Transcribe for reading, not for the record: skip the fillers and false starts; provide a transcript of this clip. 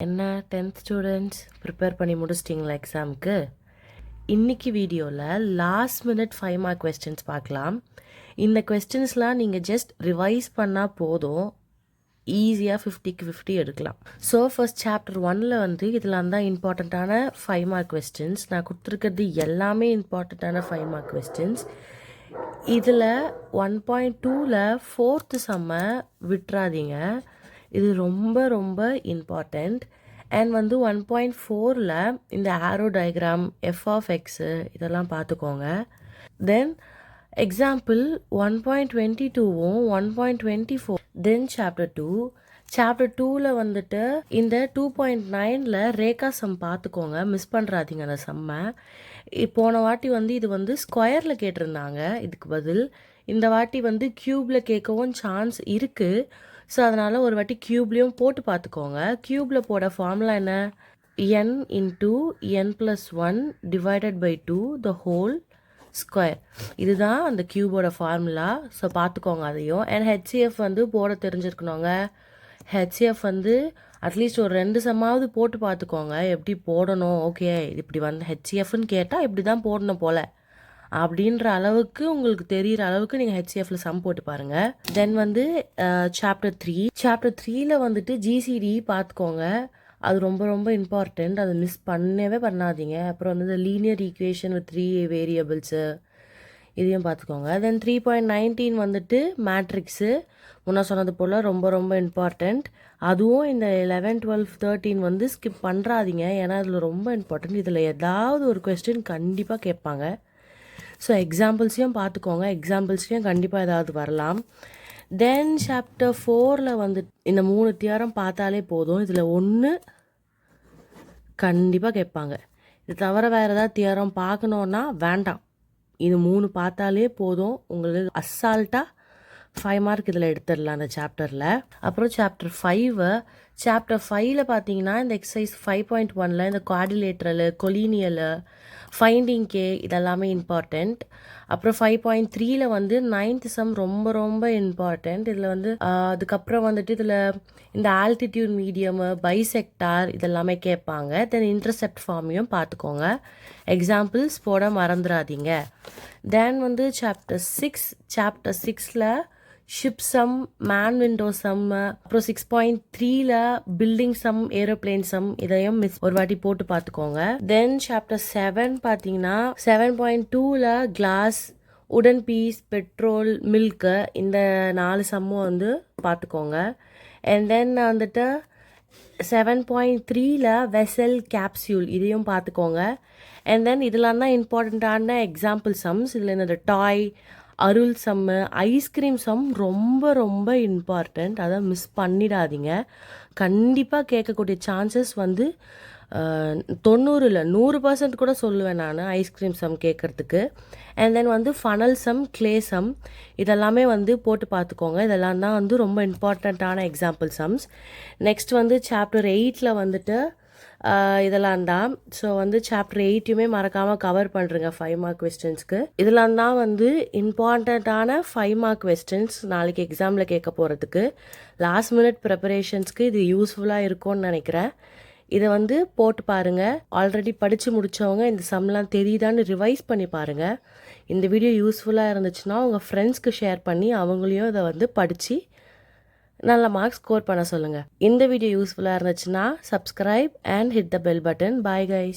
என்ன 10th students prepare பண்ணி முடிச்சிட்டிங்களா எக்ஸாமுக்கு? இன்றைக்கி வீடியோவில் லாஸ்ட் மினிட் 5 மார்க் கொஸ்டின்ஸ் பார்க்கலாம். இந்த கொஸ்டின்ஸ்லாம் நீங்கள் ஜஸ்ட் ரிவைஸ் பண்ணால் போதும், ஈஸியாக 50க்கு 50 எடுக்கலாம். ஸோ ஃபர்ஸ்ட் சாப்டர் 1ல் வந்து இதெல்லாம் தான் இம்பார்ட்டண்ட்டான 5 மார்க் கொஸ்டின்ஸ். நான் கொடுத்துருக்கிறது எல்லாமே இம்பார்ட்டண்ட்டான 5 மார்க் கொஸ்டின்ஸ். இதில் 1.2ல் 4th சம்மை விட்டுறாதீங்க, இது ரொம்ப ரொம்ப இம்பார்ட்டண்ட். அண்ட் வந்து 1.4ல் இந்த arrow diagram f of x இதெல்லாம் பார்த்துக்கோங்க. Then example 1.22வும் 1.24. தென் சாப்டர் 2வில் வந்துட்டு இந்த 2.9ல் ரேகா சம் பார்த்துக்கோங்க, மிஸ் பண்ணுறாதீங்க அந்த சம்மை. போன வாட்டி வந்து இது வந்து ஸ்கொயரில் கேட்டிருந்தாங்க, இதுக்கு பதில் இந்த வாட்டி வந்து க்யூப்பில் கேட்கவும் சான்ஸ் இருக்குது. ஸோ அதனால் ஒரு வாட்டி க்யூப்லேயும் போட்டு பார்த்துக்கோங்க. க்யூப்பில் போட ஃபார்முலா என்ன? n into n+1 divided by 2 the whole square. இதுதான் அந்த க்யூபோட ஃபார்முலா. ஸோ பார்த்துக்கோங்க அதையும். அண்ட் ஹெச்சிஎஃப் வந்து போட தெரிஞ்சிருக்கணுங்க. ஹெச்சிஎஃப் வந்து அட்லீஸ்ட் ஒரு 2 சம்மாவது போட்டு பார்த்துக்கோங்க, எப்படி போடணும். ஓகே, இப்படி வந்து ஹெச்சிஎஃப்னு கேட்டால் இப்படி தான் போடணும் போல் அப்படின்ற அளவுக்கு உங்களுக்கு தெரிகிற அளவுக்கு நீங்கள் ஹெச்சிஎஃப்ல சம் போட்டு பாருங்கள். தென் வந்து சாப்டர் 3ல் வந்துட்டு ஜிசிடி பார்த்துக்கோங்க, அது ரொம்ப ரொம்ப இம்பார்ட்டண்ட், அதை மிஸ் பண்ணவே பண்ணாதீங்க. அப்புறம் வந்து லீனியர் ஈக்குவேஷன் வித் 3 வேரியபிள்ஸு இதையும் பார்த்துக்கோங்க. தென் 3.19 வந்துட்டு மேட்ரிக்ஸு, முன்ன சொன்னது போல் ரொம்ப ரொம்ப இம்பார்ட்டண்ட். அதுவும் இந்த 11, 12, 13 வந்து ஸ்கிப் பண்ணுறாதீங்க, ஏன்னா அதில் ரொம்ப இம்பார்ட்டண்ட். இதில் ஏதாவது ஒரு கொஸ்டின் கண்டிப்பாக கேட்பாங்க. ஸோ எக்ஸாம்பிள்ஸையும் பார்த்துக்கோங்க, எக்ஸாம்பிள்ஸ்லையும் கண்டிப்பாக ஏதாவது வரலாம். தென் சாப்டர் 4ல் வந்து இந்த 3 தியரம் பார்த்தாலே போதும், இதில் ஒன்று கண்டிப்பாக கேட்பாங்க. இது தவிர வேறு ஏதாவது தியரம் பார்க்கணுன்னா வேண்டாம், இது 3 பார்த்தாலே போதும், உங்களுக்கு அசால்ட்டாக 5 மார்க் இதில் எடுத்துடலாம் அந்த சாப்டரில். அப்புறம் சாப்டர் 5ல் பார்த்தீங்கன்னா இந்த எக்ஸசைஸ் 5.1ல் இந்த குவாடிலேட்ரலு, கொலீனியலு, ஃபைண்டிங் கே இதெல்லாமே இம்பார்ட்டண்ட். அப்புறம் 5.3ல் வந்து 9th சம் ரொம்ப ரொம்ப இம்பார்ட்டண்ட். இதில் வந்து அதுக்கப்புறம் வந்துட்டு இதில் இந்த ஆல்டிடியூட் மீடியமு, பைசெக்டார் இதெல்லாமே கேட்பாங்க. தென் இன்டர்செப்ட் ஃபார்மையும் பார்த்துக்கோங்க, எக்ஸாம்பிள்ஸ் போட மறந்துடாதீங்க. தென் வந்து சாப்டர் 6ல் ship sum, man window sum, அப்புறம் 6.3ல் பில்டிங் சம், ஏரோப்ளேன் சம் இதையும் ஒரு வாட்டி போட்டு பார்த்துக்கோங்க. தென் சாப்டர் 7 பார்த்தீங்கன்னா 7.2ல் glass, wooden piece, petrol, milk இந்த 4 சம்மும் வந்து பார்த்துக்கோங்க. அண்ட் தென் வந்துட்டு 7.3ல் வெசல், கேப்சியூல் இதையும் பார்த்துக்கோங்க. அண்ட் தென் இதெல்லாம் தான் இம்பார்ட்டண்ட்டான எக்ஸாம்பிள் சம்ஸ். இதில் இந்த டாய், அருள் சம்மு, ஐஸ்கிரீம் சம் ரொம்ப ரொம்ப இம்பார்ட்டண்ட், அதை மிஸ் பண்ணிடாதீங்க. கண்டிப்பாக கேட்கக்கூடிய சான்சஸ் வந்து 90 100% கூட சொல்லுவேன் நான் ஐஸ்கிரீம் சம் கேட்குறதுக்கு. அண்ட் தென் வந்து ஃபனல் சம், கிளே சம் இதெல்லாமே வந்து போட்டு பார்த்துக்கோங்க. இதெல்லாம் தான் வந்து ரொம்ப இம்பார்ட்டண்ட்டான எக்ஸாம்பிள் சம்ஸ். நெக்ஸ்ட் வந்து சாப்டர் 8ல் வந்துட்டு இதெல்லாம் தான். ஸோ வந்து சாப்டர் 8யுமே மறக்காமல் கவர் பண்ணுறேங்க 5 மார்க் கொஸ்டின்ஸ்க்கு. இதெல்லாம் தான் வந்து இம்பார்ட்டண்ட்டான 5 மார்க் கொஸ்டின்ஸ் நாளைக்கு எக்ஸாமில் கேட்க போகிறதுக்கு. லாஸ்ட் மினிட் ப்ரிப்பரேஷன்ஸ்க்கு இது யூஸ்ஃபுல்லாக இருக்கும்னு நினைக்கிறேன். இதை வந்து போட்டு பாருங்கள். ஆல்ரெடி படித்து முடித்தவங்க இந்த சம்லாம் தெரியுதான்னு ரிவைஸ் பண்ணி பாருங்கள். இந்த வீடியோ யூஸ்ஃபுல்லாக இருந்துச்சுன்னா உங்கள் ஃப்ரெண்ட்ஸ்க்கு ஷேர் பண்ணி அவங்களையும் இதை வந்து படித்து நல்ல மார்க்ஸ் ஸ்கோர் பண்ண சொல்லுங்கள். இந்த வீடியோ யூஸ்ஃபுல்லாக இருந்துச்சுன்னா subscribe and hit the bell button. Bye guys.